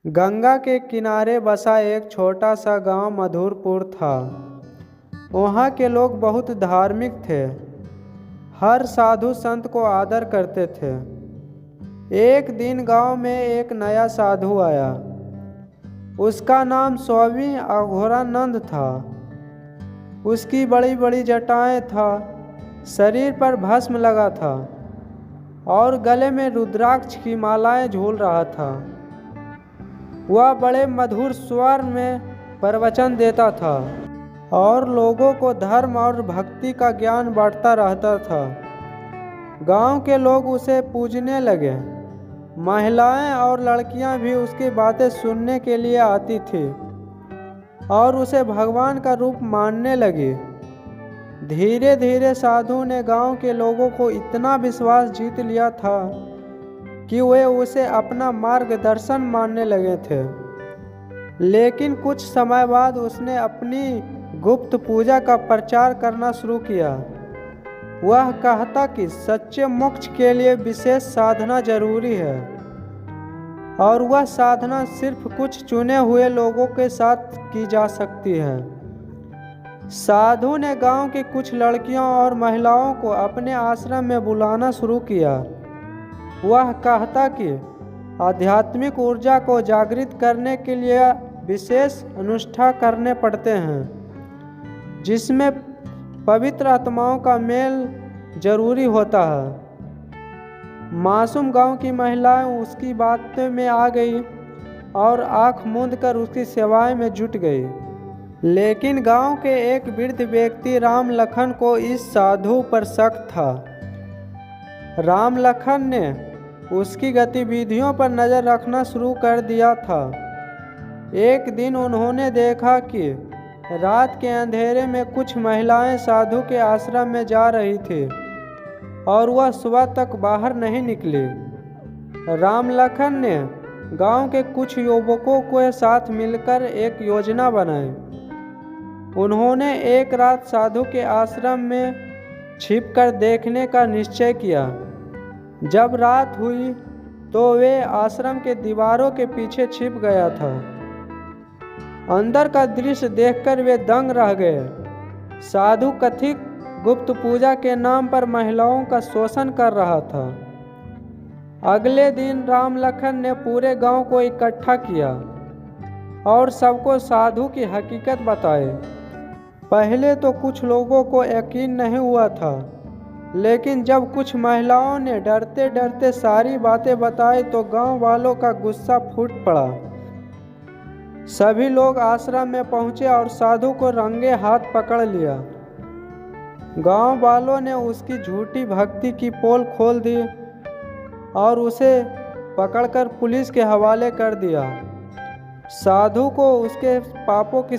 गंगा के किनारे बसा एक छोटा सा गांव मधुरपुर था। वहाँ के लोग बहुत धार्मिक थे। हर साधु संत को आदर करते थे। एक दिन गांव में एक नया साधु आया। उसका नाम स्वामी अघोरानंद था। उसकी बड़ी बड़ी जटाएं था, शरीर पर भस्म लगा था और गले में रुद्राक्ष की मालाएं झूल रहा था। वह बड़े मधुर स्वर में प्रवचन देता था और लोगों को धर्म और भक्ति का ज्ञान बांटता रहता था। गांव के लोग उसे पूजने लगे। महिलाएं और लड़कियां भी उसकी बातें सुनने के लिए आती थी और उसे भगवान का रूप मानने लगी। धीरे धीरे साधु ने गांव के लोगों को इतना विश्वास जीत लिया था कि वे उसे अपना मार्गदर्शन मानने लगे थे। लेकिन कुछ समय बाद उसने अपनी गुप्त पूजा का प्रचार करना शुरू किया। वह कहता कि सच्चे मोक्ष के लिए विशेष साधना जरूरी है और वह साधना सिर्फ कुछ चुने हुए लोगों के साथ की जा सकती है। साधु ने गांव की कुछ लड़कियों और महिलाओं को अपने आश्रम में बुलाना शुरू किया। वह कहता कि आध्यात्मिक ऊर्जा को जागृत करने के लिए विशेष अनुष्ठान करने पड़ते हैं, जिसमें पवित्र आत्माओं का मेल जरूरी होता है। मासूम गांव की महिलाएं उसकी बातों में आ गई और आंख मूंद कर उसकी सेवाएं में जुट गई। लेकिन गांव के एक वृद्ध व्यक्ति राम लखन को इस साधु पर शक था। राम लखन ने उसकी गतिविधियों पर नज़र रखना शुरू कर दिया था। एक दिन उन्होंने देखा कि रात के अंधेरे में कुछ महिलाएं साधु के आश्रम में जा रही थी और वह सुबह तक बाहर नहीं निकली। राम लखन ने गांव के कुछ युवकों के साथ मिलकर एक योजना बनाई। उन्होंने एक रात साधु के आश्रम में छिपकर देखने का निश्चय किया। जब रात हुई तो वे आश्रम के दीवारों के पीछे छिप गया था। अंदर का दृश्य देखकर वे दंग रह गए। साधु कथित गुप्त पूजा के नाम पर महिलाओं का शोषण कर रहा था। अगले दिन राम लखन ने पूरे गांव को इकट्ठा किया और सबको साधु की हकीकत बताई। पहले तो कुछ लोगों को यकीन नहीं हुआ था, लेकिन जब कुछ महिलाओं ने डरते डरते सारी बातें बताई तो गांव वालों का गुस्सा फूट पड़ा। सभी लोग आश्रम में पहुंचे और साधु को रंगे हाथ पकड़ लिया। गांव वालों ने उसकी झूठी भक्ति की पोल खोल दी और उसे पकड़कर पुलिस के हवाले कर दिया। साधु को उसके पापों की